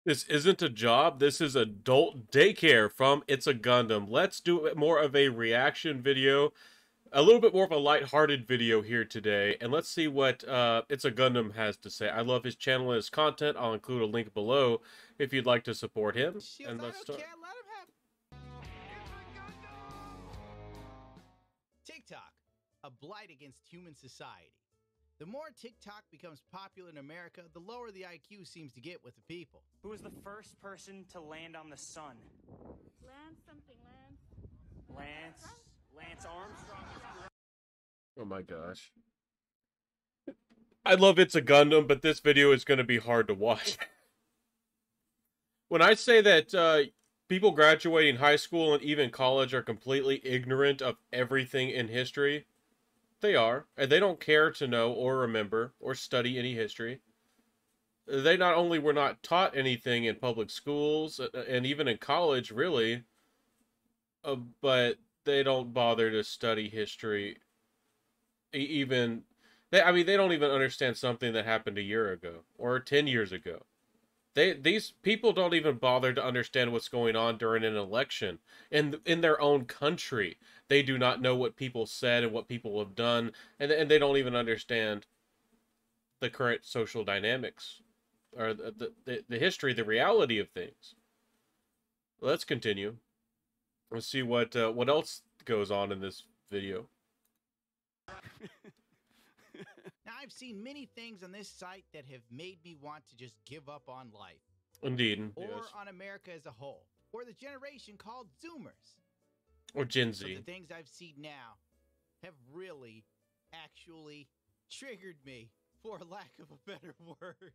This isn't a job. This is adult daycare from It's a Gundam. Let's do more of a reaction video, a little bit more of a light-hearted video here today, and let's see what It's a Gundam has to say. I love his channel and his content. I'll include a link below if you'd like to support him. Shields, And I let's don't start. care. Let him have TikTok, a blight against human society. The more TikTok becomes popular in America, the lower the IQ seems to get with the people. Who was the first person to land on the sun? Lance something, Lance. Lance Armstrong is correct. Oh my gosh. I love It's a Gundam, but this video is going to be hard to watch. When I say that people graduating high school and even college are completely ignorant of everything in history, they are, and they don't care to know or remember or study any history. They not only were not taught anything in public schools and even in college, really, but they don't bother to study history. Even I mean, they don't even understand something that happened a year ago or 10 years ago. These people don't even bother to understand what's going on during an election in their own country. They do not know what people said and what people have done, and they don't even understand the current social dynamics or the history, the reality of things. Let's continue. Let's see what else goes on in this video. Now, I've seen many things on this site that have made me want to just give up on life, Indeed, or yes. on America as a whole, or the generation called Zoomers. Or Gen But Z. the things I've seen now have really, actually triggered me, for lack of a better word.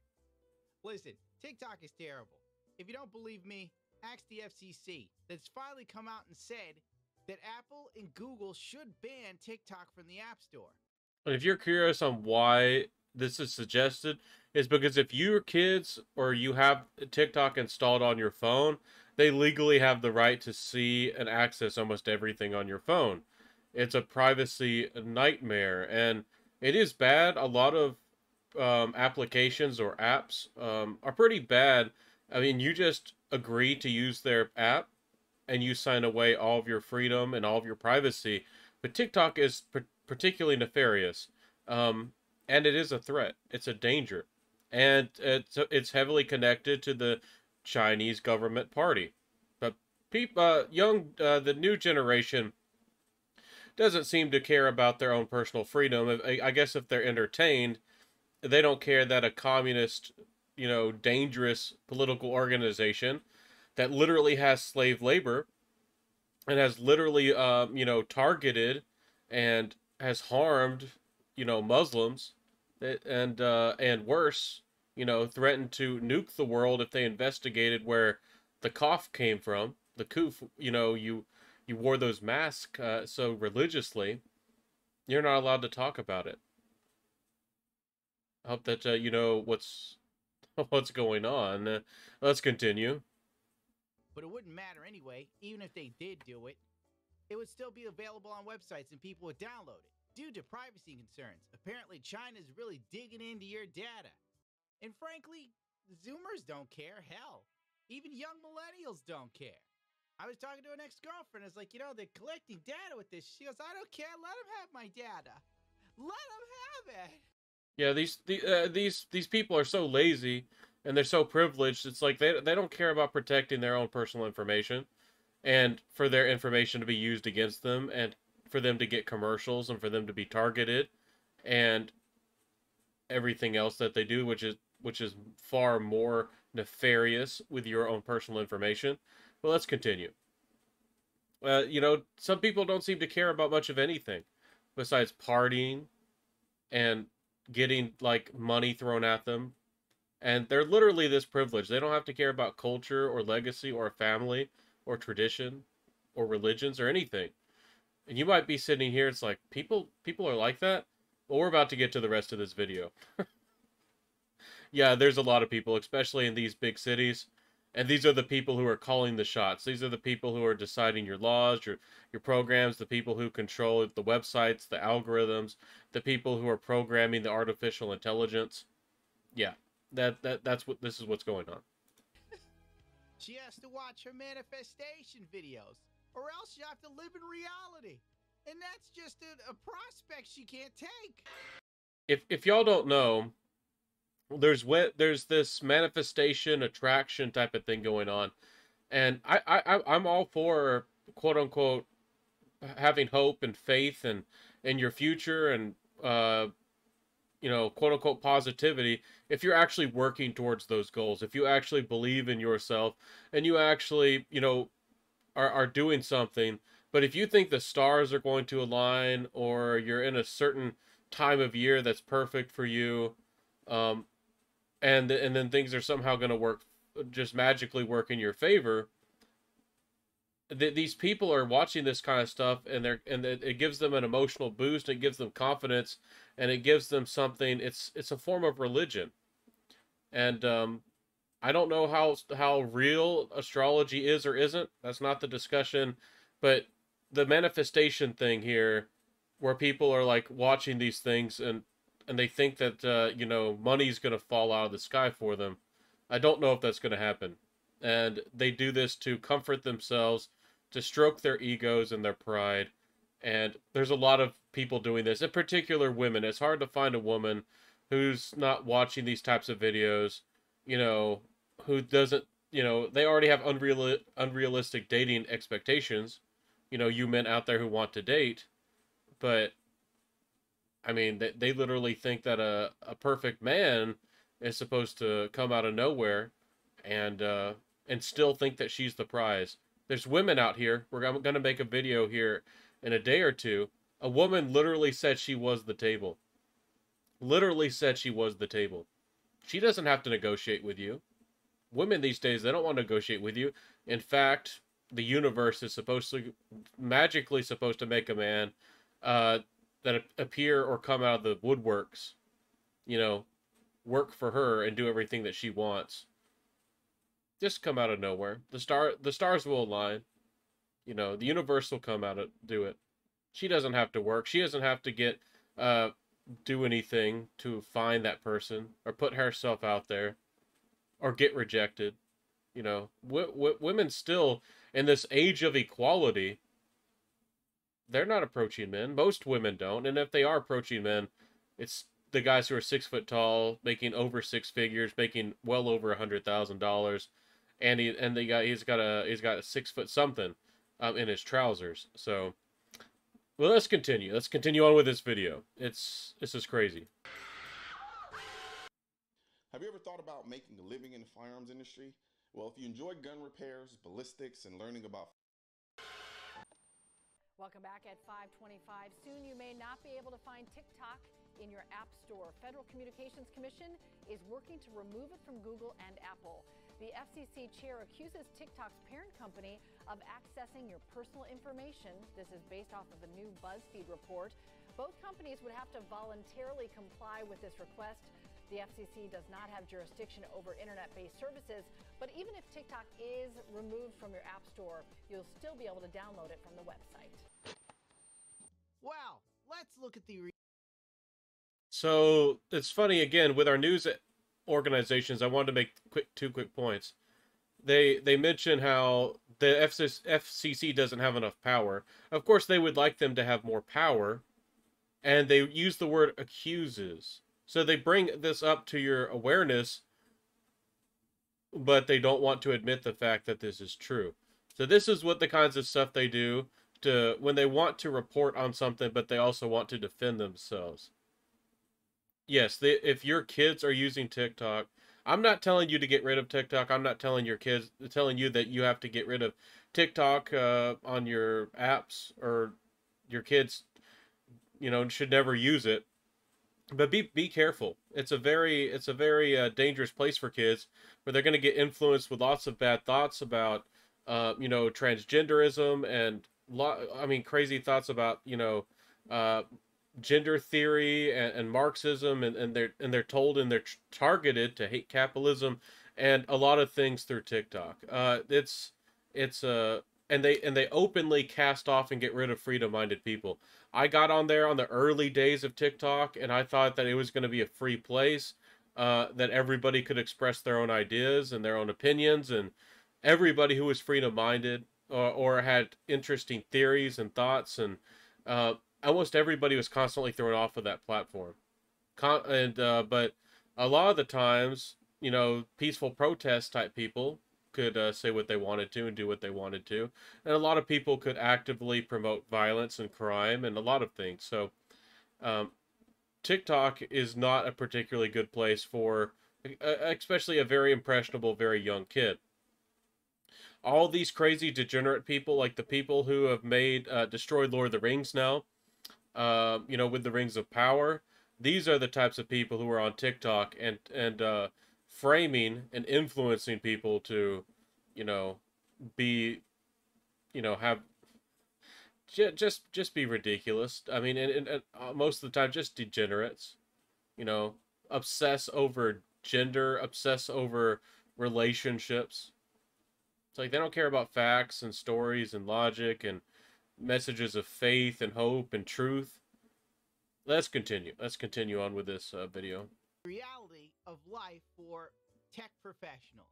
Listen, TikTok is terrible. If you don't believe me, ask the FCC that's finally come out and said that Apple and Google should ban TikTok from the App Store. And if you're curious on why this is suggested, is because if your kids or you have TikTok installed on your phone, they legally have the right to see and access almost everything on your phone. It's a privacy nightmare, and it is bad. A lot of applications or apps are pretty bad. I mean, you just agree to use their app, and you sign away all of your freedom and all of your privacy. But TikTok is particularly nefarious, and it is a threat. It's a danger, and it's heavily connected to the Chinese government party. But the new generation doesn't seem to care about their own personal freedom. I guess if they're entertained, they don't care that a communist, dangerous political organization that literally has slave labor and has literally, targeted and has harmed, Muslims, and worse, threatened to nuke the world if they investigated where the cough came from. The coof, you wore those masks so religiously, you're not allowed to talk about it. I hope that you know what's going on. Let's continue. But it wouldn't matter anyway, even if they did do it. It would still be available on websites and people would download it. Due to privacy concerns, apparently China's really digging into your data. And frankly, Zoomers don't care. Hell, even young millennials don't care. I was talking to an ex-girlfriend. I was like, they're collecting data with this. She goes, I don't care. Let them have my data. Let them have it. Yeah, these people are so lazy and they're so privileged. It's like they don't care about protecting their own personal information and for their information to be used against them and for them to get commercials and for them to be targeted and everything else that they do, which is far more nefarious with your own personal information. But let's continue. Some people don't seem to care about much of anything besides partying and getting like money thrown at them. And they're literally this privileged. They don't have to care about culture or legacy or family or tradition or religions or anything. And you might be sitting here, it's like, people are like that? Well, we're about to get to the rest of this video. Yeah, there's a lot of people, especially in these big cities. And these are the people who are calling the shots. These are the people who are deciding your laws, your programs, the people who control the websites, the algorithms, the people who are programming the artificial intelligence. Yeah, that's what this is what's going on. She has to watch her manifestation videos, or else you have to live in reality. And that's just a prospect she can't take. If y'all don't know, there's this manifestation attraction type of thing going on, and I'm all for quote unquote having hope and faith and in your future and you know, quote unquote positivity, if you're actually working towards those goals, if you actually believe in yourself and you actually, you know, are doing something. But if you think the stars are going to align or you're in a certain time of year that's perfect for you, and then things are somehow going to work, just magically work in your favor, these people are watching this kind of stuff, and it gives them an emotional boost, it gives them confidence, and it gives them something. It's a form of religion, and I don't know how real astrology is or isn't. That's not the discussion, but the manifestation thing here, where people are like watching these things and they think that you know, money's gonna fall out of the sky for them. I don't know if that's gonna happen, and they do this to comfort themselves, to stroke their egos and their pride. And there's a lot of people doing this, in particular women. It's hard to find a woman who's not watching these types of videos, you know, who doesn't, you know, they already have unrealistic dating expectations, you know, you men out there who want to date. But I mean, they literally think that a perfect man is supposed to come out of nowhere and still think that she's the prize. There's women out here. We're going to make a video here in a day or two. A woman literally said she was the table. Literally said she was the table. She doesn't have to negotiate with you. Women these days, they don't want to negotiate with you. In fact, the universe is magically supposed to make a man that appear or come out of the woodworks, you know, work for her and do everything that she wants. Just come out of nowhere. The stars will align. You know, the universe will come out and do it. She doesn't have to work. She doesn't have to get do anything to find that person or put herself out there or get rejected. You know, women still, in this age of equality, they're not approaching men. Most women don't. And if they are approaching men, it's the guys who are 6 foot tall, making over six figures, making well over $100,000, and he's got a 6 foot something in his trousers. So, well, let's continue. Let's continue on with this video. This is crazy. Have you ever thought about making a living in the firearms industry? Well, if you enjoy gun repairs, ballistics, and learning about... Welcome back at 5:25. Soon you may not be able to find TikTok in your app store. Federal Communications Commission is working to remove it from Google and Apple. The FCC chair accuses TikTok's parent company of accessing your personal information. This is based off of a new BuzzFeed report. Both companies would have to voluntarily comply with this request. The FCC does not have jurisdiction over internet-based services, but even if TikTok is removed from your app store, you'll still be able to download it from the website. Wow, let's look at the... So, it's funny, again, with our news organizations, I wanted to make two quick points. They mention how the FCC doesn't have enough power. Of course, they would like them to have more power, and they use the word accuses. So they bring this up to your awareness, but they don't want to admit the fact that this is true. So this is what the kinds of stuff they do when they want to report on something, but they also want to defend themselves. Yes, if your kids are using TikTok, I'm not telling you to get rid of TikTok. I'm not telling you that you have to get rid of TikTok on your apps, or your kids, you know, should never use it. But be careful. It's a very dangerous place for kids, where they're going to get influenced with lots of bad thoughts about you know, transgenderism and crazy thoughts about, you know, gender theory and Marxism, and they're told and they're targeted to hate capitalism and a lot of things through TikTok. And they openly cast off and get rid of freedom-minded people. I got on there on the early days of TikTok, and I thought that it was going to be a free place, that everybody could express their own ideas and their own opinions, and everybody who was freedom-minded or had interesting theories and thoughts, and almost everybody was constantly thrown off of that platform. But a lot of the times, you know, peaceful protest type people could say what they wanted to and do what they wanted to, and a lot of people could actively promote violence and crime and a lot of things. So TikTok is not a particularly good place for especially a very impressionable, very young kid. All these crazy degenerate people, like the people who have made destroyed Lord of the Rings now, you know, with the Rings of Power, these are the types of people who are on TikTok and framing and influencing people to, you know, be, you know, have just be ridiculous. I mean, and most of the time, just degenerates. You know, obsess over gender, obsess over relationships. It's like they don't care about facts and stories and logic and messages of faith and hope and truth. Let's continue. Let's continue on with this video. Reality of life for tech professionals.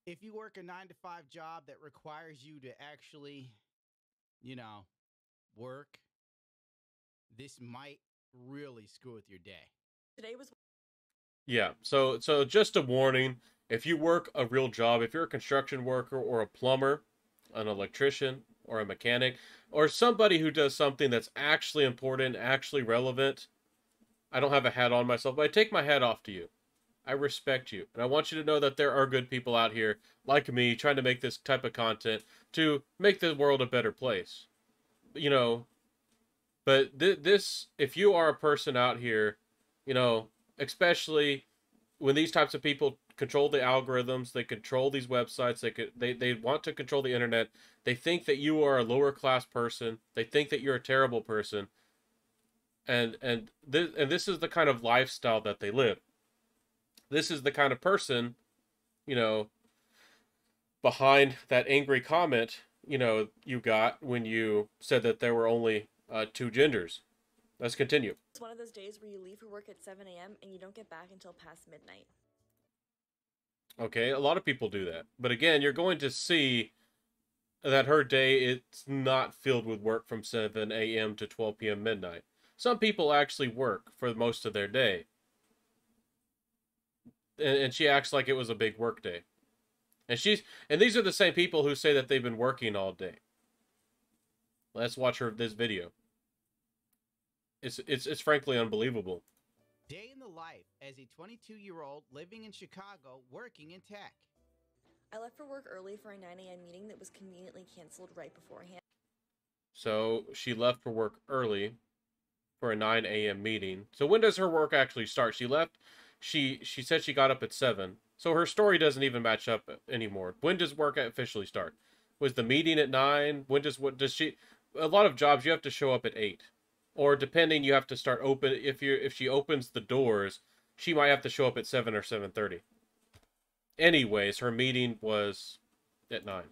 If you work a 9-to-5 job that requires you to actually, you know, work, this might really screw with your day. Today was Yeah, so just a warning, if you work a real job, if you're a construction worker or a plumber, an electrician or a mechanic, or somebody who does something that's actually important, actually relevant, I don't have a hat on myself, but I take my hat off to you. I respect you, and I want you to know that there are good people out here, like me, trying to make this type of content to make the world a better place. You know, but this, if you are a person out here, you know, especially when these types of people control the algorithms, they control these websites, they want to control the internet, they think that you are a lower class person, they think that you're a terrible person, and this is the kind of lifestyle that they live. This is the kind of person, you know, behind that angry comment, you know, you got when you said that there were only 2 genders. Let's continue. It's one of those days where you leave for work at 7 a.m. and you don't get back until past midnight. Okay, a lot of people do that. But again, you're going to see that her day, it's not filled with work from 7 a.m. to 12 p.m. midnight. Some people actually work for most of their day. And she acts like it was a big work day. And these are the same people who say that they've been working all day. Let's watch this video. It's frankly unbelievable. Day in the life as a 22-year-old living in Chicago working in tech. I left for work early for a 9 a.m. meeting that was conveniently canceled right beforehand. So she left for work early for a 9 a.m. meeting. So when does her work actually start? She left, she said she got up at 7. So her story doesn't even match up anymore. When does work officially start? Was the meeting at 9? A lot of jobs you have to show up at 8. Or depending, you have to start open. If she opens the doors, she might have to show up at 7 or 7:30. Anyways, her meeting was at 9.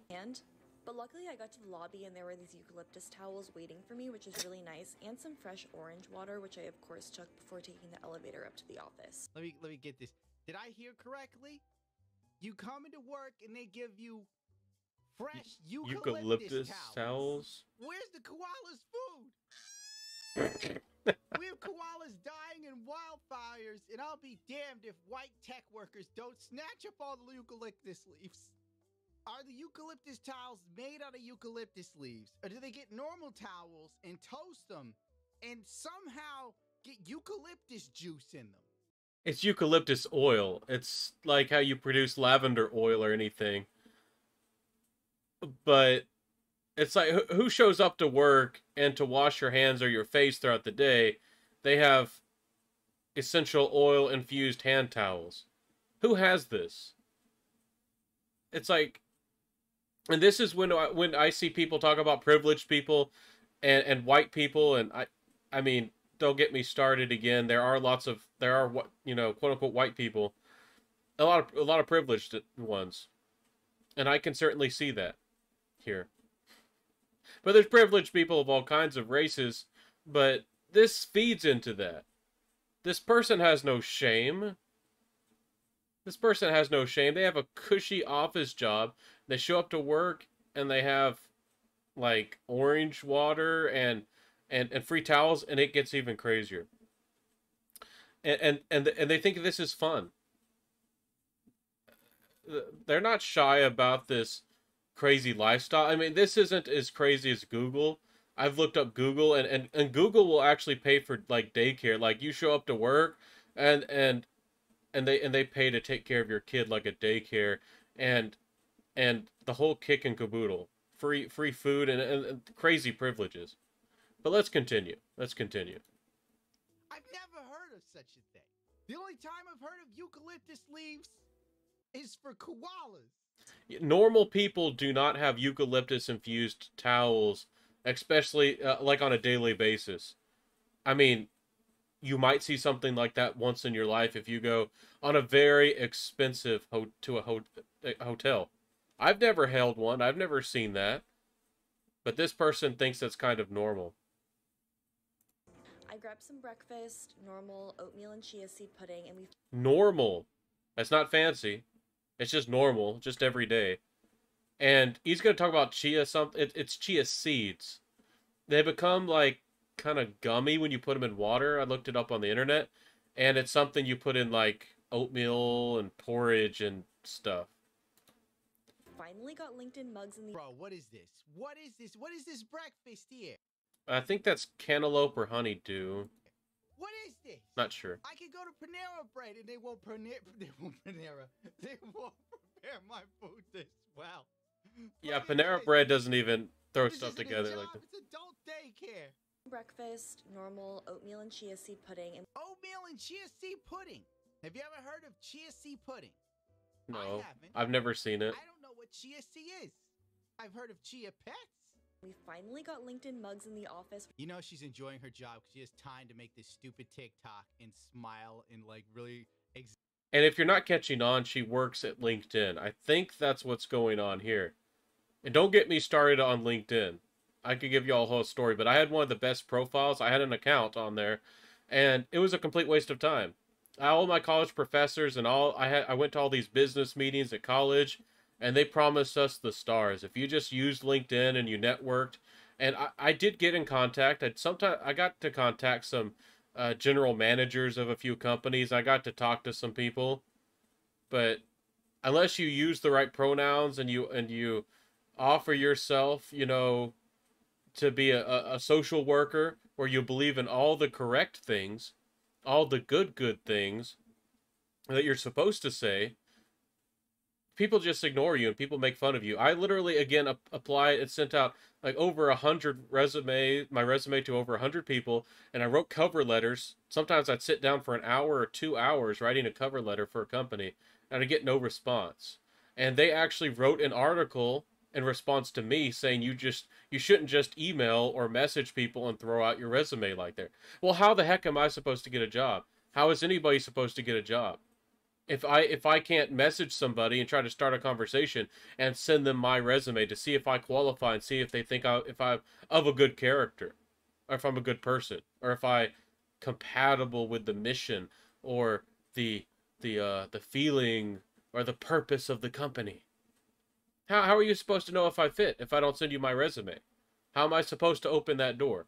But luckily I got to the lobby and there were these eucalyptus towels waiting for me, which is really nice, and some fresh orange water, which I of course took before taking the elevator up to the office. Let me get this. Did I hear correctly? You come into work and they give you fresh eucalyptus towels. Where's the koala's food? We have koalas dying in wildfires, and I'll be damned if white tech workers don't snatch up all the eucalyptus leaves. Are the eucalyptus towels made out of eucalyptus leaves, or do they get normal towels and toast them and somehow get eucalyptus juice in them? It's eucalyptus oil. It's like how you produce lavender oil or anything. But it's like, who shows up to work and to wash your hands or your face throughout the day, they have essential oil infused hand towels. Who has this? It's like, and this is when I see people talk about privileged people and white people, and I mean, don't get me started again. There are what, you know, quote unquote white people, a lot of privileged ones, and I can certainly see that here. But there's privileged people of all kinds of races, but this feeds into that. This person has no shame. This person has no shame. They have a cushy office job. They show up to work and they have like orange water and free towels, and it gets even crazier. And they think this is fun. They're not shy about this crazy lifestyle. I mean, this isn't as crazy as Google. I've looked up Google, and Google will actually pay for like daycare. Like you show up to work and they pay to take care of your kid like a daycare, and the whole kick and caboodle. Free food and crazy privileges. But let's continue. Let's continue. I've never heard of such a thing. The only time I've heard of eucalyptus leaves is for koalas. Normal people do not have eucalyptus infused towels, especially like on a daily basis. I mean, you might see something like that once in your life if you go on a very expensive hotel. I've never held one. I've never seen that. But this person thinks that's kind of normal. I grabbed some breakfast, normal oatmeal and chia seed pudding, and we Normal. That's not fancy. It's just normal, just every day. And he's going to talk about chia something. It's chia seeds. They become like kind of gummy when you put them in water. I looked it up on the internet. And it's something you put in like oatmeal and porridge and stuff. finally got LinkedIn mugs in the Bro, what is this? What is this? What is this breakfast here? I think that's cantaloupe or honeydew. What is this? Not sure. I can go to Panera Bread and they won't prepare my food this well. Yeah, Look at Panera this. Bread doesn't even throw This stuff isn't a together job, like that. It's adult daycare. breakfast, normal oatmeal and chia seed pudding, and Oatmeal and chia seed pudding. Have you ever heard of chia seed pudding? No, I haven't. I've never seen it. I don't know what chia seed is. I've heard of chia pets. we finally got LinkedIn mugs in the office. You know she's enjoying her job because she has time to make this stupid TikTok and smile and like really. And if you're not catching on, she works at LinkedIn. I think that's what's going on here. And don't get me started on LinkedIn. I could give you all a whole story, but I had one of the best profiles. I had an account on there, and it was a complete waste of time. All my college professors and all I went to all these business meetings at college, and they promised us the stars. If you just used LinkedIn and you networked, and I did get in contact. I got to contact some general managers of a few companies. I got to talk to some people, but unless you use the right pronouns and you offer yourself, to be a social worker, where you believe in all the correct things, all the good things that you're supposed to say, people just ignore you and people make fun of you. I literally, again, applied and sent out like over 100 my resume to over 100 people, and I wrote cover letters. Sometimes I'd sit down for an hour or 2 hours writing a cover letter for a company, and I'd get no response. And they actually wrote an article in response to me saying you shouldn't just email or message people and throw out your resume like that. Well, how the heck am I supposed to get a job? How is anybody supposed to get a job? If I can't message somebody and try to start a conversation and send them my resume to see if I qualify and see if they think if I'm of a good character, or if I'm a good person, or if I compatible with the mission or the feeling or the purpose of the company. How are you supposed to know if I fit if I don't send you my resume? How am I supposed to open that door?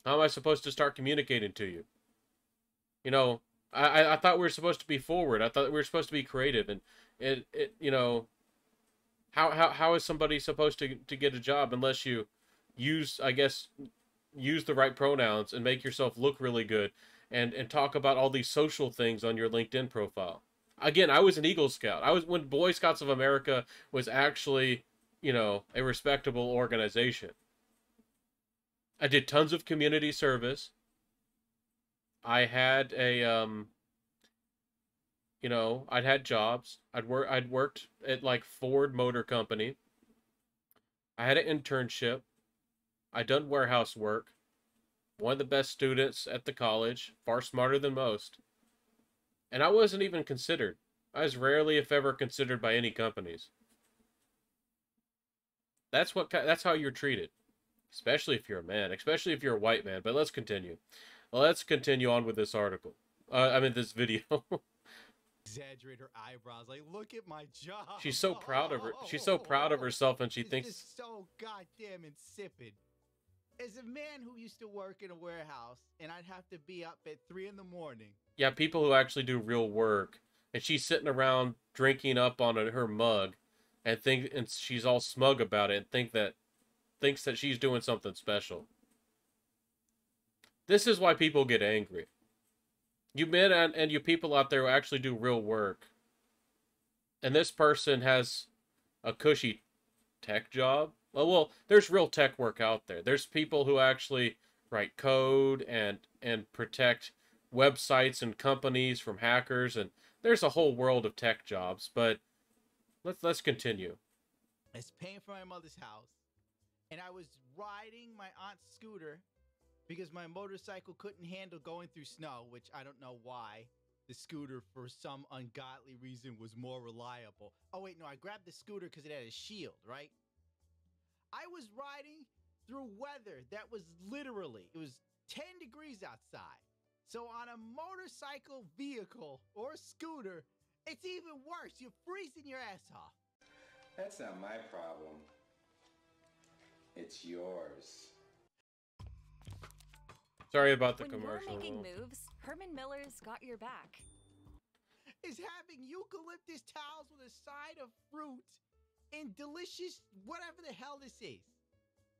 How am I supposed to start communicating to you? I thought we were supposed to be forward. I thought we were supposed to be creative, and how is somebody supposed to get a job unless you use the right pronouns and make yourself look really good and talk about all these social things on your LinkedIn profile? Again, I was an Eagle Scout. I was when Boy Scouts of America was actually, a respectable organization. I did tons of community service. I had I'd had jobs. I'd worked at like Ford Motor Company. I had an internship. I'd done warehouse work. One of the best students at the college, far smarter than most. And I wasn't even considered. I was rarely, if ever, considered by any companies. That's how you're treated. Especially if you're a man. Especially if you're a white man. But let's continue. Let's continue on with this article. This video. exaggerate her eyebrows. Like, look at my job. She's so proud of her. She's so proud of herself, and she It's thinks just so goddamn insipid. As a man who used to work in a warehouse, and I'd have to be up at 3 in the morning. yeah, people who actually do real work, and she's sitting around drinking up on her mug, and she's all smug about it, and thinks that she's doing something special. This is why people get angry. You men and you people out there who actually do real work, and this person has a cushy tech job. Well, there's real tech work out there. There's people who actually write code and protect websites and companies from hackers, and there's a whole world of tech jobs. But let's continue. I was paying for my mother's house, and I was riding my aunt's scooter because my motorcycle couldn't handle going through snow, which I don't know why. The scooter, for some ungodly reason, was more reliable. Oh, wait, no, I grabbed the scooter because it had a shield, right? I was riding through weather that was it was 10 degrees outside. So on a motorcycle vehicle or scooter, it's even worse. You're freezing your ass off. That's not my problem. It's yours. Sorry about the When commercial. you're making moves, Herman Miller's got your back. Is having eucalyptus towels with a side of fruit and delicious whatever the hell this is.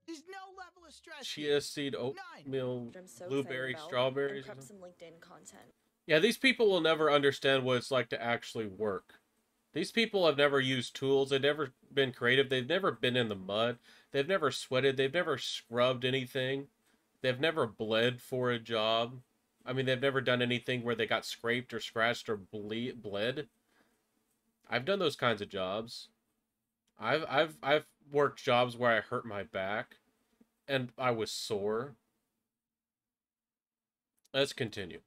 There's no level of stress. Chia seed, oatmeal, Which I'm so blueberry, excited about, strawberries. and prep some LinkedIn content. Yeah, these people will never understand what it's like to actually work. These people have never used tools. They've never been creative. They've never been in the mud. They've never sweated. They've never scrubbed anything. They've never bled for a job. I mean, they've never done anything where they got scraped or scratched or bled. I've done those kinds of jobs. I've worked jobs where I hurt my back and I was sore. Let's continue.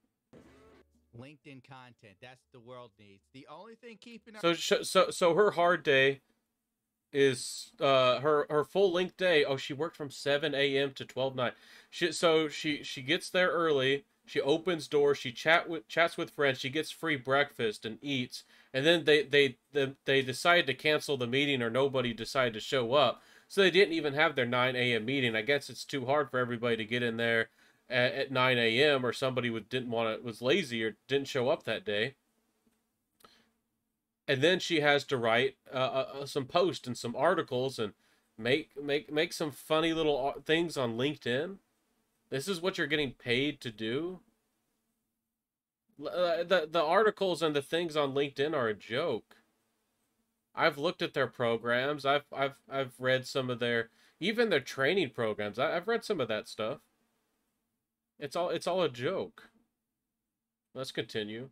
LinkedIn content. That's the world needs. The only thing keeping So her hard day is her full length day. Oh, she worked from 7 a.m. to 12 night. She gets there early. She opens doors. She chats with friends. She gets free breakfast and eats. And then they decide to cancel the meeting, or nobody decided to show up. So they didn't even have their 9 a.m. meeting. I guess it's too hard for everybody to get in there at 9 a.m. or somebody was lazy or didn't show up that day. And then she has to write some posts and some articles and make some funny little things on LinkedIn. This is what you're getting paid to do. The articles and the things on LinkedIn are a joke. I've looked at their programs. I've read some of their training programs. I've read some of that stuff. It's all a joke. Let's continue.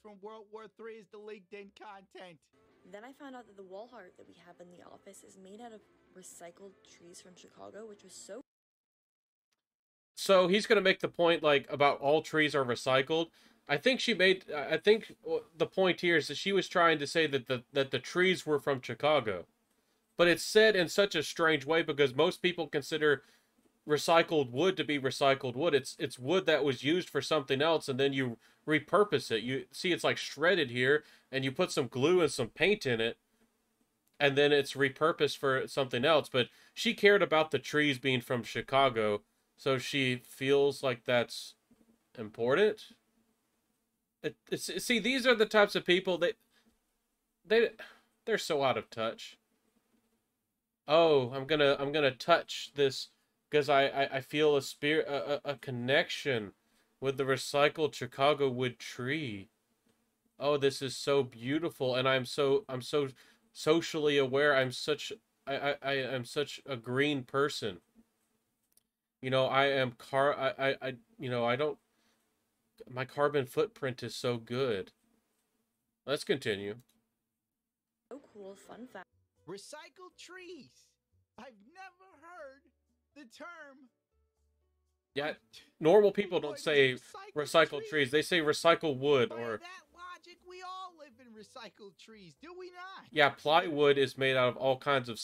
from World War III is the LinkedIn content. Then I found out that the wall art that we have in the office is made out of recycled trees from Chicago, which was so... So he's going to make the point, like, about all trees are recycled. I think the point here is that she was trying to say that the trees were from Chicago. But it's said in such a strange way because most people consider recycled wood to be recycled wood. It's wood that was used for something else, and then you repurpose it. You see, it's like shredded here, and you put some glue and some paint in it, and then it's repurposed for something else. But she cared about the trees being from Chicago, so she feels like that's important. See, these are the types of people that they're so out of touch. Oh, I'm gonna touch this because I feel a connection with the recycled Chicago wood tree. Oh, this is so beautiful, and I'm so socially aware. I'm such a green person. You know, my carbon footprint is so good. Let's continue. Oh, cool. Fun fact. Recycled trees. I've never heard the term. Yeah, normal people don't say recycled trees. They say recycle wood. By Or that logic, we all live in recycled trees, do we not? yeah, plywood is made out of all kinds of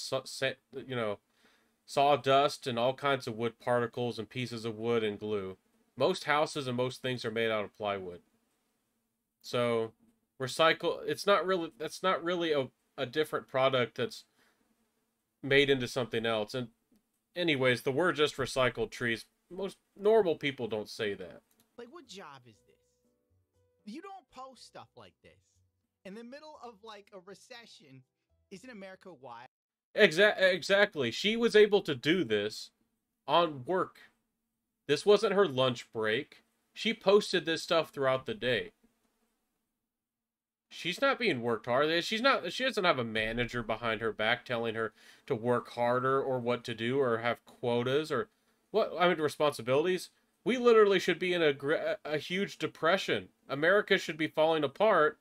sawdust and all kinds of wood particles and pieces of wood and glue. Most houses and most things are made out of plywood. So recycle. It's not really. That's not really a different product that's made into something else. And anyways, the word just recycled trees. Most normal people don't say that. Like, what job is this? You don't post stuff like this in the middle of like a recession. Isn't America wild? Exactly. She was able to do this on work. This wasn't her lunch break. She posted this stuff throughout the day. She's not being worked hard. She doesn't have a manager behind her back telling her to work harder or what to do or have quotas or responsibilities. We literally should be in a huge depression. America should be falling apart,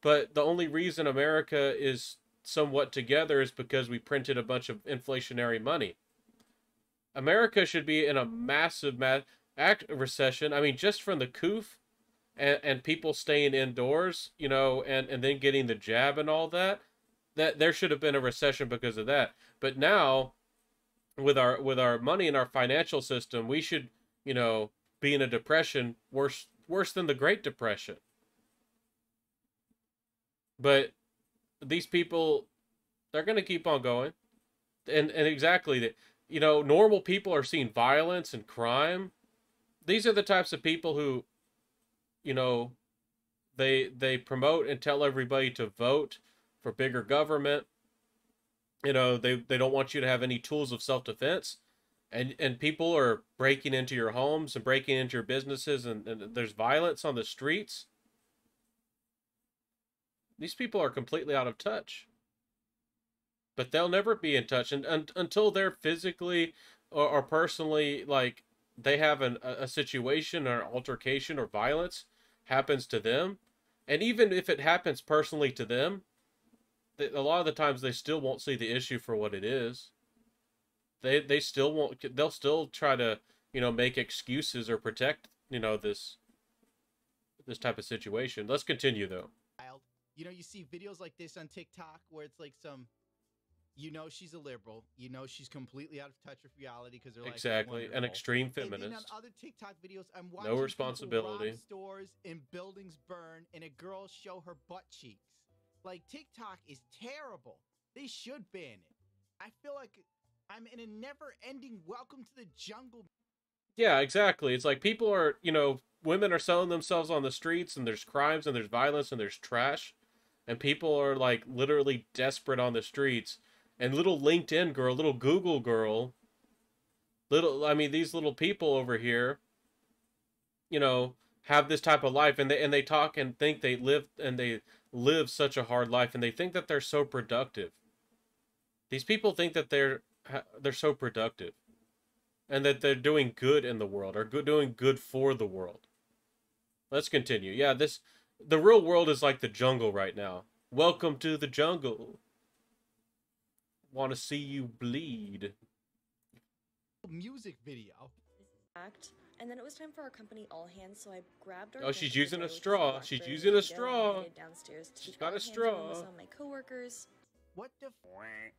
but the only reason America is somewhat together is because we printed a bunch of inflationary money. America should be in a massive recession. I mean, just from the coof and people staying indoors, you know, and then getting the jab and all that there should have been a recession because of that. But now, with our money and our financial system, we should, you know, be in a depression worse than the Great Depression. But these people, they're going to keep on going. And exactly, you know, normal people are seeing violence and crime. These are the types of people who, you know, they promote and tell everybody to vote for bigger government. You know, they don't want you to have any tools of self-defense. And people are breaking into your homes and breaking into your businesses, and there's violence on the streets. These people are completely out of touch. But they'll never be in touch until they're physically or personally, like, they have a situation or altercation or violence happens to them. And even if it happens personally to them, a lot of the times they still won't see the issue for what it is. They still won't. They'll still try to, you know, make excuses or protect, you know, this type of situation. Let's continue though. You know, you see videos like this on TikTok where it's like some, you know, she's a liberal, you know, she's completely out of touch with reality because they're like exactly an extreme feminist. And then on other TikTok videos, I'm watching no responsibility. Rob stores and buildings burn, and a girl show her butt cheeks. Like, TikTok is terrible. They should ban it. I feel like I'm in a never-ending welcome to the jungle. Yeah, exactly. It's like people are, you know, women are selling themselves on the streets, and there's crimes, and there's violence, and there's trash. And people are, like, literally desperate on the streets. And little LinkedIn girl, little Google girl, these little people over here, you know, have this type of life, and they talk and think they live such a hard life, and they think that they're so productive. These people think that they're so productive, and that they're doing good in the world, or doing good for the world. Let's continue. Yeah, the real world is like the jungle right now. Welcome to the jungle. Want to see you bleed. Music video. And then it was time for our company all hands, so I grabbed our. Oh, she's using a straw. She's using a straw. She's got a straw. Some of my coworkers. What the?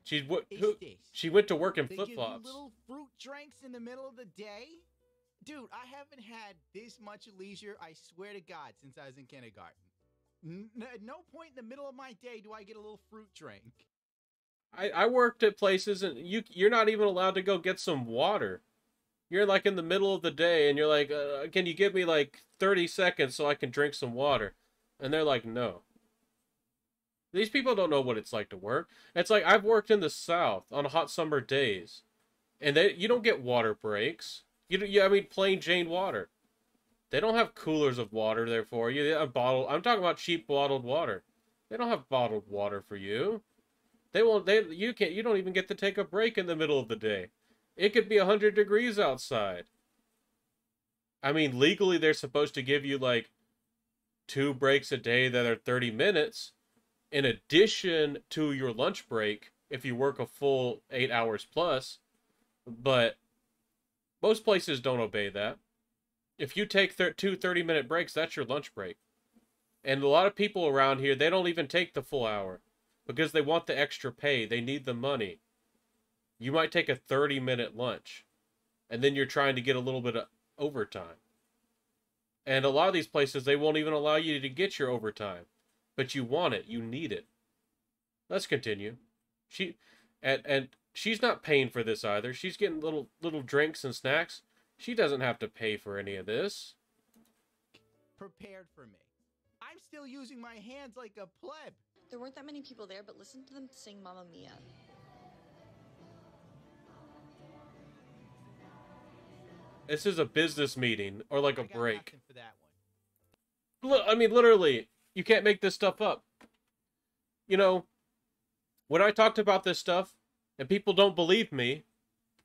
She went to work in flip They flops. give you little fruit drinks in the middle of the day, dude. I haven't had this much leisure, I swear to God, since I was in kindergarten. At no point in the middle of my day do I get a little fruit drink. I worked at places, and you're not even allowed to go get some water. You're like in the middle of the day, and you're like, can you give me like 30 seconds so I can drink some water? And they're like, no. These people don't know what it's like to work. It's like, I've worked in the South on hot summer days, and you don't get water breaks. Plain Jane water. They don't have coolers of water there for you. I'm talking about cheap bottled water. They don't have bottled water for you. You don't even get to take a break in the middle of the day. It could be 100 degrees outside. I mean, legally they're supposed to give you like 2 breaks a day that are 30 minutes in addition to your lunch break if you work a full 8 hours plus. But most places don't obey that. If you take 2 30-minute breaks, that's your lunch break. And a lot of people around here, they don't even take the full hour. Because they want the extra pay. They need the money. You might take a 30-minute lunch. And then you're trying to get a little bit of overtime. And a lot of these places, they won't even allow you to get your overtime. but you want it, you need it. Let's continue. And she's not paying for this either. She's getting little drinks and snacks. She doesn't have to pay for any of this. Prepared for me. I'm still using my hands like a pleb. There weren't that many people there, but listen to them sing Mamma Mia. This is a business meeting or like a I got break. nothing for that one. Look, I mean, literally, you can't make this stuff up. You know, when I talked about this stuff and people don't believe me,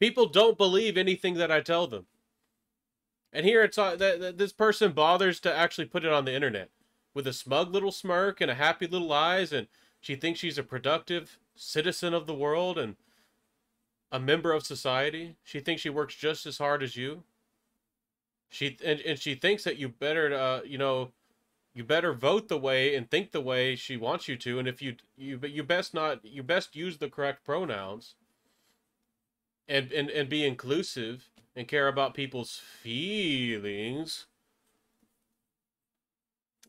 people don't believe anything that I tell them. And here it's that this person bothers to actually put it on the internet with a smug little smirk and a happy little eyes, and she thinks she's a productive citizen of the world and a member of society. She thinks she works just as hard as you. And she thinks that you better you better vote the way and think the way she wants you to, and if you best use the correct pronouns and be inclusive and care about people's feelings.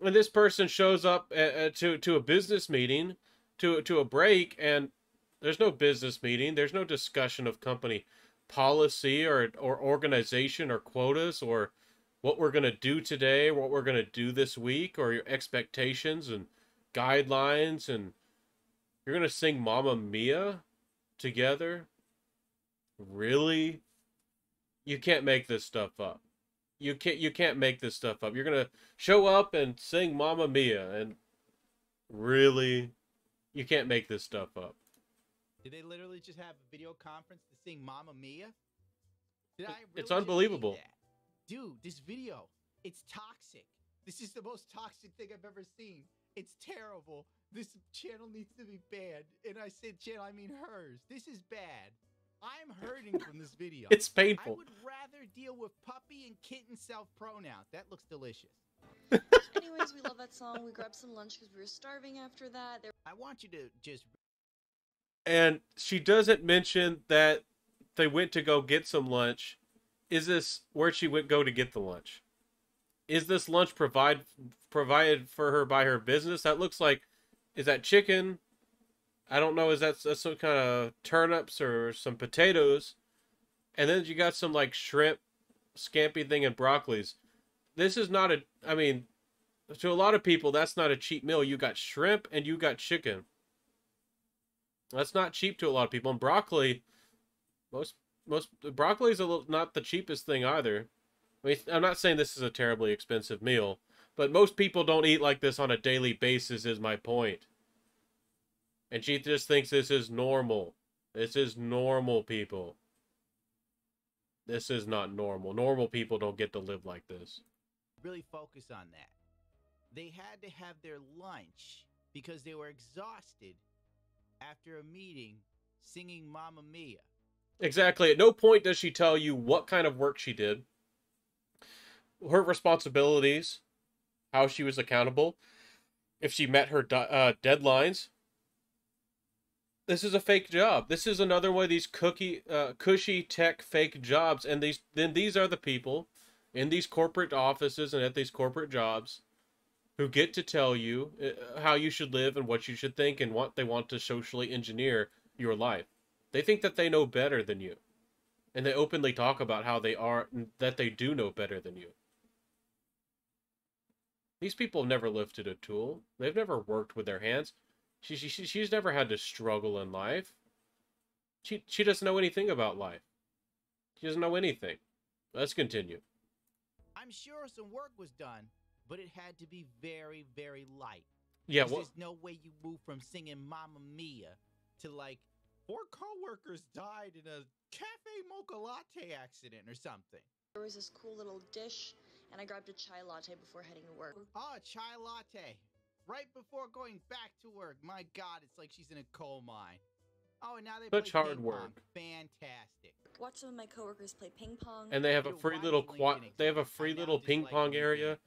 And this person shows up to a business meeting, to a break, and there's no business meeting. There's no discussion of company policy or organization or quotas or what we're going to do today, what we're going to do this week, or your expectations and guidelines. And you're going to sing Mamma Mia together? Really? You can't make this stuff up. You can't make this stuff up. You're going to show up and sing Mamma Mia, and really? You can't make this stuff up. Did they literally just have a video conference to sing Mamma Mia? Did I really It's just unbelievable. think that? Dude, this video, it's toxic. This is the most toxic thing I've ever seen. It's terrible. This channel needs to be banned. And I said channel, I mean hers. This is bad. I'm hurting from this video. It's painful. I would rather deal with puppy and kitten self-pronouns. That looks delicious. Anyways, we love that song. We grabbed some lunch because we were starving after that. I want you to just... And she doesn't mention that they went to go get some lunch. Is this where she would go to get the lunch? Is this lunch provided for her by her business? That looks like, is that chicken? I don't know. Is that some kind of turnips or some potatoes? And then you got some like shrimp, scampi thing and broccolis. This is not I mean, to a lot of people, that's not a cheap meal. You got shrimp and you got chicken. That's not cheap to a lot of people. And broccoli, most broccoli is not the cheapest thing either. I mean, I'm not saying this is a terribly expensive meal, but most people don't eat like this on a daily basis, is my point. And she just thinks this is normal. This is normal, people. This is not normal. Normal people don't get to live like this. really focus on that. They had to have their lunch because they were exhausted after a meeting singing Mamma Mia. Exactly. At no point does she tell you what kind of work she did, her responsibilities, how she was accountable, if she met her deadlines. This is a fake job. This is another one of these cushy tech fake jobs. And these are the people in these corporate offices and at these corporate jobs who get to tell you how you should live and what you should think and what they want to socially engineer your life. They think that they know better than you. And they openly talk about how that they do know better than you. These people have never lifted a tool. They've never worked with their hands. She's never had to struggle in life. She doesn't know anything about life. She doesn't know anything. Let's continue. I'm sure some work was done, but it had to be very, very light. Yeah, there's no way you move from singing Mamma Mia to like 4 coworkers died in a cafe mocha latte accident or something. There was this cool little dish, and I grabbed a chai latte before heading to work. Oh, a chai latte. Right before going back to work. My God, it's like she's in a coal mine. Oh, and now they Such play hard ping work. pong. Fantastic. Watch some of my coworkers play ping pong. And they have a free little ping pong area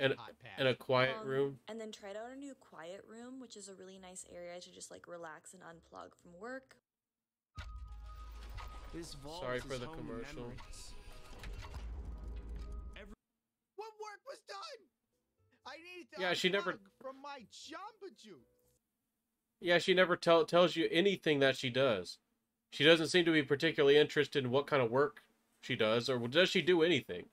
and a quiet room. And then tried out a new quiet room, which is a really nice area to just like relax and unplug from work. This vault Sorry is for the home commercial. memories. What work was done? I need Yeah, she never. from my Jamba Juice. Yeah, she never tells you anything that she does. She doesn't seem to be particularly interested in what kind of work she does, or does she do anything?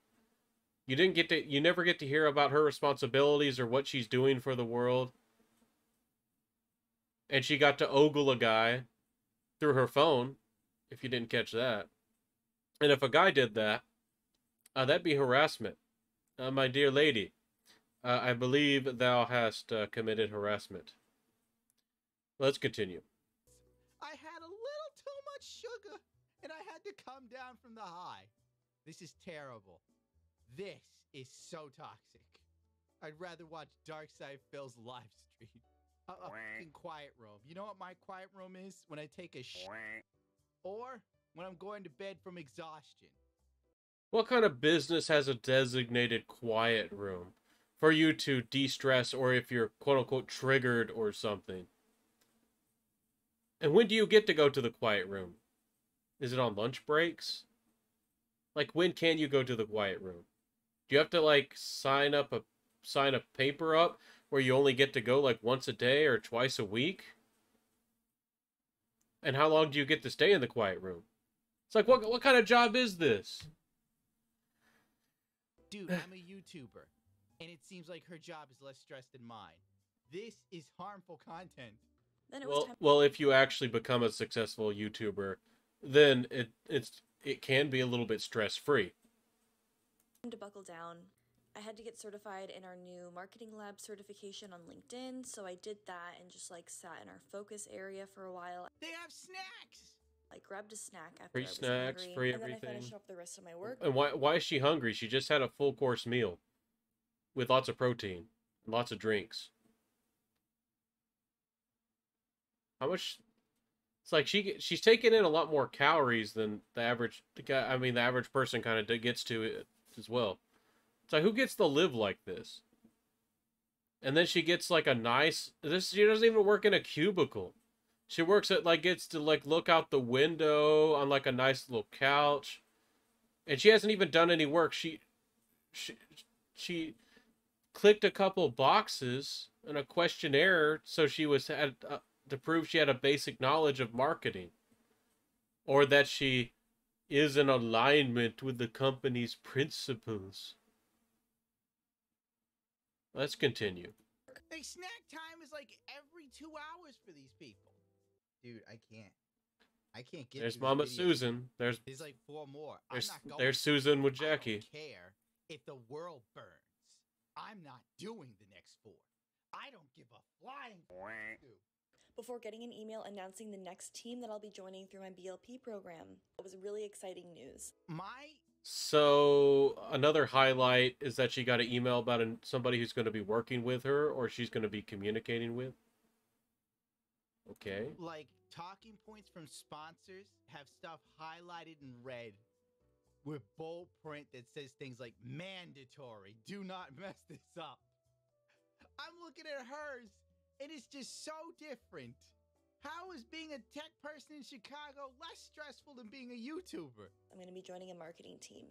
You never get to hear about her responsibilities or what she's doing for the world. And she got to ogle a guy through her phone, if you didn't catch that. And if a guy did that, that'd be harassment. My dear lady, I believe thou hast committed harassment. Let's continue. I had a little too much sugar, and I had to come down from the high. This is terrible. This is so toxic. I'd rather watch Darkside Phil's live stream. A fucking quiet room. You know what my quiet room is? When I take a shit. Or when I'm going to bed from exhaustion. What kind of business has a designated quiet room for you to de-stress, or if you're quote-unquote triggered or something? And when do you get to go to the quiet room? Is it on lunch breaks? Like, when can you go to the quiet room? Do you have to, like, sign a paper up where you only get to go, like, once a day or twice a week? And how long do you get to stay in the quiet room? It's like, what kind of job is this? Dude, I'm a YouTuber, and it seems like her job is less stressed than mine. This is harmful content. Then it was time Well, if you actually become a successful YouTuber, then it can be a little bit stress-free. to buckle down. I had to get certified in our new marketing lab certification on LinkedIn, so I did that and just like sat in our focus area for a while. They have snacks! I grabbed a snack after Free I was snacks, hungry, free and then I everything. finished up the rest of my work. And why is she hungry? She just had a full course meal with lots of protein and lots of drinks. How much? It's like she's taking in a lot more calories than the average guy. I mean, the average person kind of gets to it as well. It's like, who gets to live like this? And then she gets like a nice. She doesn't even work in a cubicle. She works at gets to look out the window on like a nice little couch, and she hasn't even done any work. She clicked a couple boxes in a questionnaire, so she had to prove she had a basic knowledge of marketing, or that she is in alignment with the company's principles. Let's continue. Hey, snack time is like every 2 hours for these people. Dude, I can't get. There's Mama Susan. There's like 4 more. There's Susan with Jackie. I don't care if the world burns. I'm not doing the next 4. I don't give a flying. Before getting an email announcing the next team that I'll be joining through my BLP program. It was really exciting news. So another highlight is that she got an email about somebody who's going to be working with her, or she's going to be communicating with. Okay. Like, talking points from sponsors have stuff highlighted in red with bold print that says things like mandatory, do not mess this up. I'm looking at hers, and it's just so different. How is being a tech person in Chicago less stressful than being a YouTuber? I'm going to be joining a marketing team.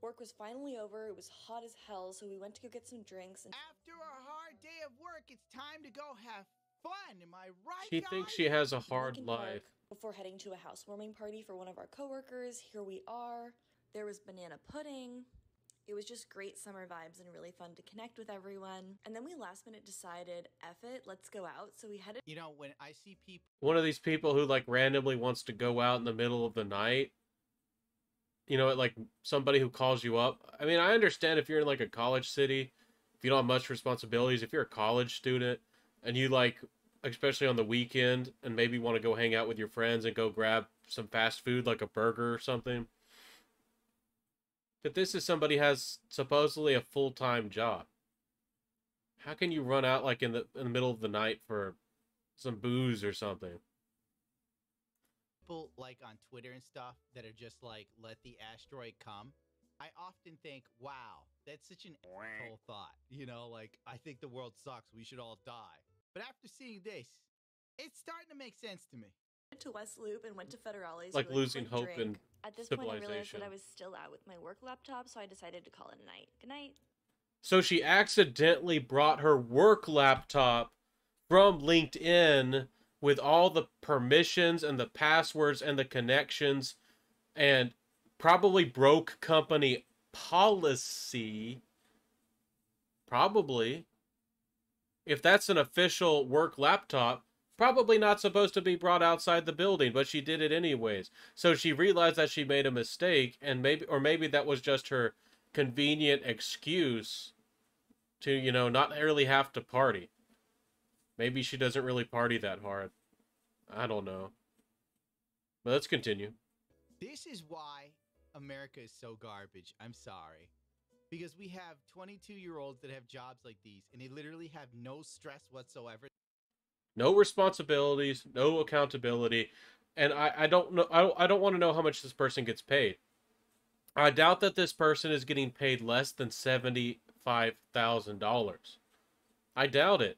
Work was finally over. It was hot as hell, so we went to go get some drinks. And after a hard day of work, it's time to go have fun. Am I right, She guys? thinks she has a hard life. Before heading to a housewarming party for one of our coworkers, here we are. There was banana pudding. It was just great summer vibes and really fun to connect with everyone. And then we last minute decided, F it, let's go out. So we headed. You know, when I see people. One of these people who randomly wants to go out in the middle of the night. You know, like somebody who calls you up. I mean, I understand if you're in a college city, if you don't have much responsibilities, if you're a college student and you especially on the weekend, and maybe want to go hang out with your friends and go grab some fast food like a burger or something. But this is somebody who has supposedly a full-time job. How can you run out in the middle of the night for some booze or something? People on Twitter and stuff that are just let the asteroid come. I often think, wow, that's such an asshole thought. You know, I think the world sucks. We should all die. But after seeing this, it's starting to make sense to me. To West Loop and went to Federales. Like losing hope in At this point, I realized civilization. that I was still out with my work laptop, so I decided to call it a night. Good night. So she accidentally brought her work laptop from LinkedIn with all the permissions and the passwords and the connections, and probably broke company policy. Probably. If that's an official work laptop, probably not supposed to be brought outside the building, but she did it anyways. So she realized that she made a mistake, and maybe that was just her convenient excuse to, you know, not really have to party. Maybe she doesn't really party that hard. I don't know. But let's continue. This is why America is so garbage. I'm sorry. Because we have 22-year-olds that have jobs like these, and they literally have no stress whatsoever. No responsibilities, no accountability, and I don't know. I don't want to know how much this person gets paid. I doubt that this person is getting paid less than $75,000. I doubt it.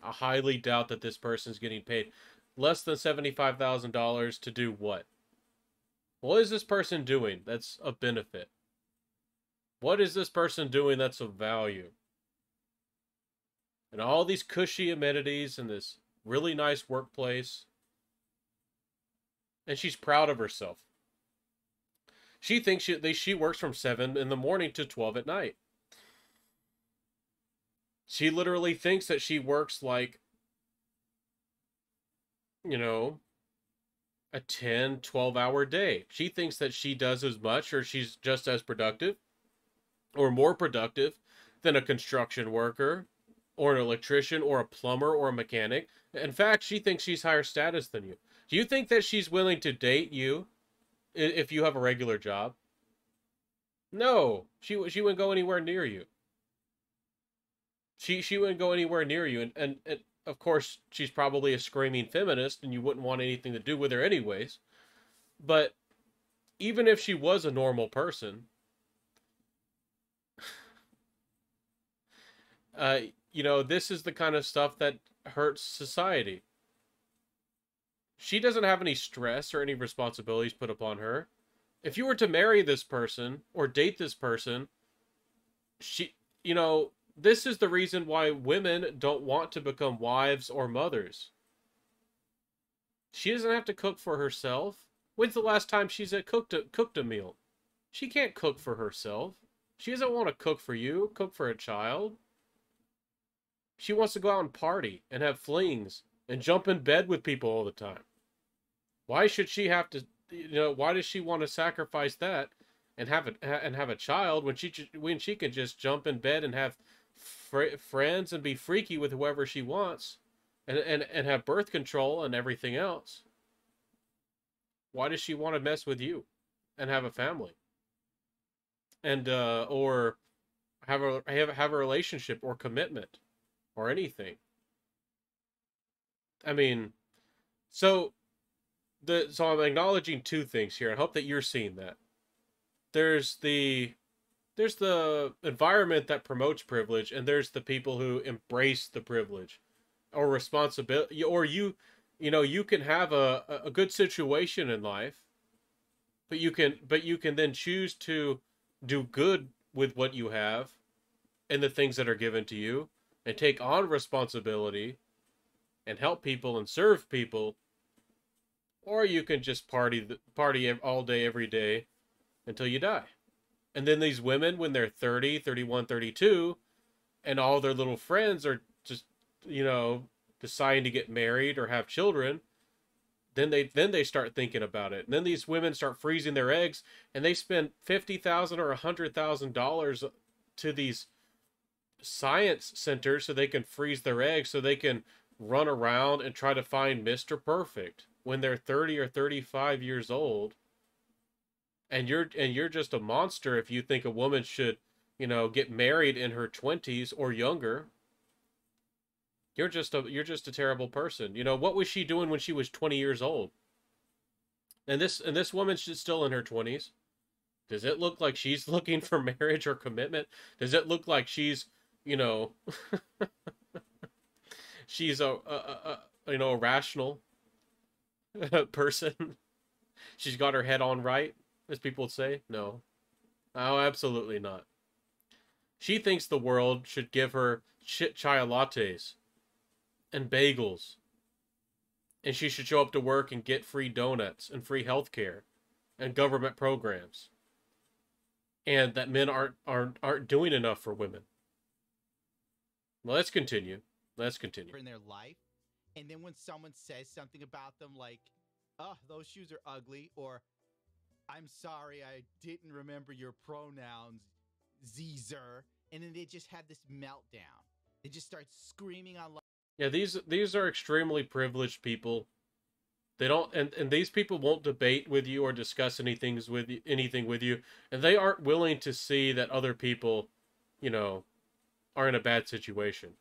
I highly doubt that this person is getting paid less than $75,000 to do what? What is this person doing that's of benefit? What is this person doing that's of value? And all these cushy amenities and this really nice workplace. And she's proud of herself. She thinks she works from 7 in the morning to 12 at night. She literally thinks that she works like, you know, a 10, 12-hour day. She thinks that she does as much, or she's just as productive or more productive than a construction worker or an electrician or a plumber or a mechanic. In fact, she thinks she's higher status than you. Do you think that she's willing to date you if you have a regular job? No, she wouldn't go anywhere near you. She wouldn't go anywhere near you, and of course she's probably a screaming feminist, and you wouldn't want anything to do with her anyways. But even if she was a normal person, you know, this is the kind of stuff that hurts society. She doesn't have any stress or any responsibilities put upon her. If you were to marry this person or date this person, you know, this is the reason why women don't want to become wives or mothers. She doesn't have to cook for herself. When's the last time she's cooked a meal? She can't cook for herself. She doesn't want to cook for you, cook for a child. She wants to go out and party and have flings and jump in bed with people all the time. Why should she have to, you know, why does she want to sacrifice that and have a child when she can just jump in bed and have friends and be freaky with whoever she wants and have birth control and everything else? Why does she want to mess with you and have a family? And or have a relationship or commitment or anything? I mean, so I'm acknowledging two things here. I hope that you're seeing that. There's the environment that promotes privilege, and there's the people who embrace the privilege or responsibility. Or you know, you can have a good situation in life, but you can then choose to do good with what you have and the things that are given to you, and take on responsibility and help people and serve people. Or you can just party all day, every day until you die. And then these women, when they're 30, 31, 32, and all their little friends are just, you know, deciding to get married or have children, then they start thinking about it. And then these women start freezing their eggs, and they spend $50,000 or $100,000 to these science centers so they can freeze their eggs, so they can run around and try to find Mr. Perfect when they're 30 or 35 years old. And you're just a monster if you think a woman should, you know, get married in her 20s or younger. You're just a terrible person. You know, what was she doing when she was 20 years old? And this woman's still in her 20s. Does it look like she's looking for marriage or commitment? Does it look like she's, you know, she's a rational person? She's got her head on right, as people would say? No. Oh, absolutely not. She thinks the world should give her shit chai lattes and bagels. And she should show up to work and get free donuts and free health care and government programs. And that men aren't doing enough for women. Well, let's continue. Let's continue. In their life, and then when someone says something about them like, "Oh, those shoes are ugly," or "I'm sorry, I didn't remember your pronouns, Zer," and then they just have this meltdown. They just start screaming on. Yeah, these are extremely privileged people. They don't, and these people won't debate with you or discuss anything with you, and they aren't willing to see that other people, you know, are in a bad situation,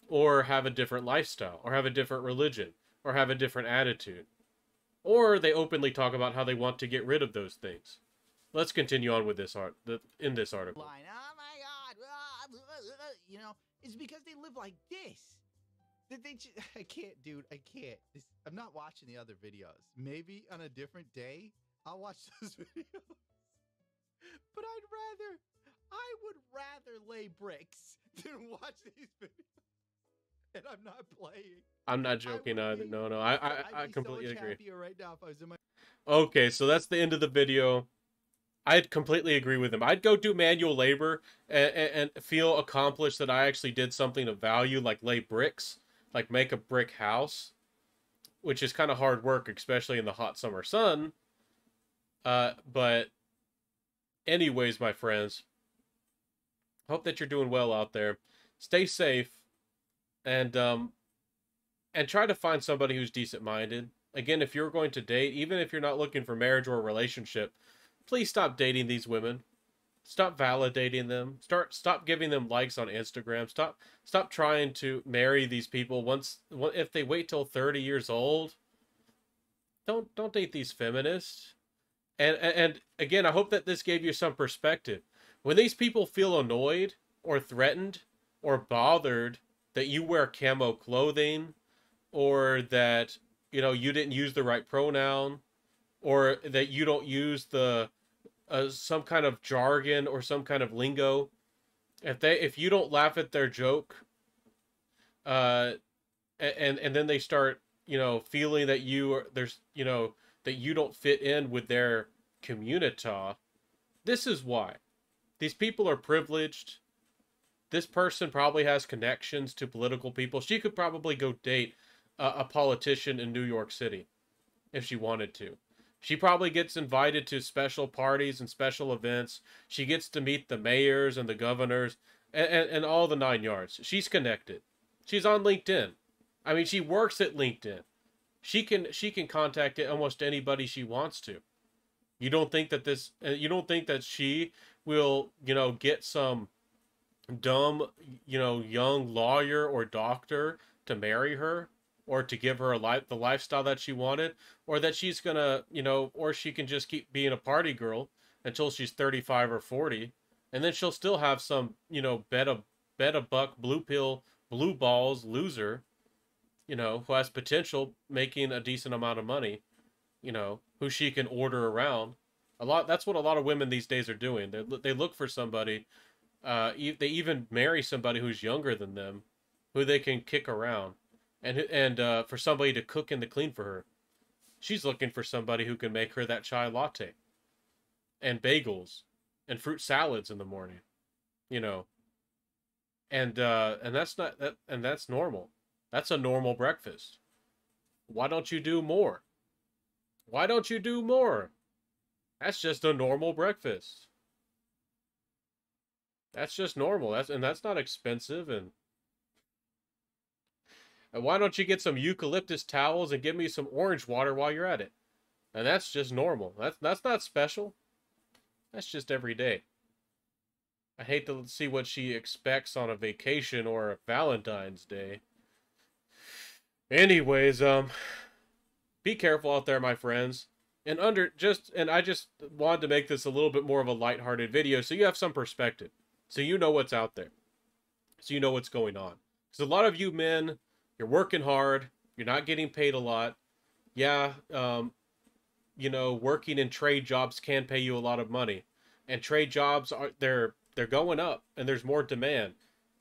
or have a different lifestyle, or have a different religion, or have a different attitude, or they openly talk about how they want to get rid of those things. Let's continue on with this in this article. Line, "Oh my God," you know, it's because they live like this. I can't, dude. I can't. I'm not watching the other videos. Maybe on a different day, I'll watch those videos. But I would rather lay bricks than watch these videos. And I'm not playing. I'm not joking either. No, I completely agree. I'd be so much happier right now if I was in my... Okay, so that's the end of the video. I'd completely agree with him. I'd go do manual labor and feel accomplished that I actually did something of value, like lay bricks. Like make a brick house, which is kind of hard work, especially in the hot summer sun. But anyways, my friends, hope that you're doing well out there. Stay safe, and try to find somebody who's decent-minded. Again, if you're going to date, even if you're not looking for marriage or a relationship, please stop dating these women. Stop validating them. Stop giving them likes on Instagram. Stop trying to marry these people if they wait till 30 years old. Don't date these feminists. And again, I hope that this gave you some perspective. When these people feel annoyed or threatened or bothered that you wear camo clothing, or that, you know, you didn't use the right pronoun, or that you don't use the some kind of jargon or some kind of lingo, if you don't laugh at their joke, and then they start, you know, feeling that that you don't fit in with their community, this is why. These people are privileged. This person probably has connections to political people. She could probably go date a politician in New York City if she wanted to. She probably gets invited to special parties and special events. She gets to meet the mayors and the governors and all the 9 yards. She's connected. She's on LinkedIn. I mean, she works at LinkedIn. She can contact almost anybody she wants to. You don't think that she will, you know, get some dumb, you know, young lawyer or doctor to marry her, or to give her the lifestyle that she wanted, or that she's gonna, you know, or she can just keep being a party girl until she's 35 or 40, and then she'll still have some, you know, bet a buck, blue pill, blue balls loser, you know, who has potential making a decent amount of money, you know, who she can order around. That's what a lot of women these days are doing. They look for somebody, they even marry somebody who's younger than them, who they can kick around. And for somebody to cook and to clean for her. She's looking for somebody who can make her that chai latte. And bagels. And fruit salads in the morning. You know. And that's that's normal. That's a normal breakfast. Why don't you do more? Why don't you do more? That's just a normal breakfast. That's just normal. That's not expensive. And why don't you get some eucalyptus towels and give me some orange water while you're at it? And that's just normal. That's not special. That's just every day. I hate to see what she expects on a vacation or a Valentine's Day. Anyways, be careful out there, my friends. And I just wanted to make this a little bit more of a lighthearted video so you have some perspective. So you know what's out there. So you know what's going on. Because a lot of you men, you're working hard. You're not getting paid a lot. Yeah, you know, working in trade jobs can pay you a lot of money. And trade jobs they're going up, and there's more demand,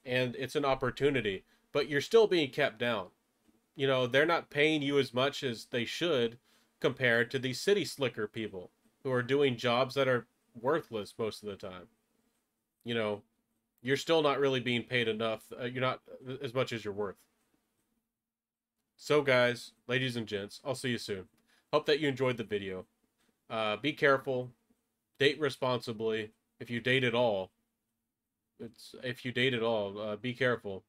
and it's an opportunity, but you're still being kept down. You know, they're not paying you as much as they should compared to these city slicker people who are doing jobs that are worthless most of the time. You know, you're still not really being paid enough. You're not as much as you're worth. So guys, ladies and gents, I'll see you soon. Hope that you enjoyed the video. Be careful. Date responsibly. If you date at all. Be careful.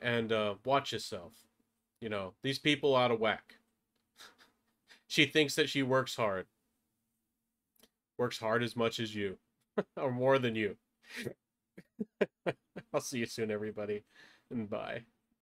And watch yourself. You know, these people out of whack. She thinks that she works hard. Works hard as much as you. Or more than you. I'll see you soon, everybody. And bye.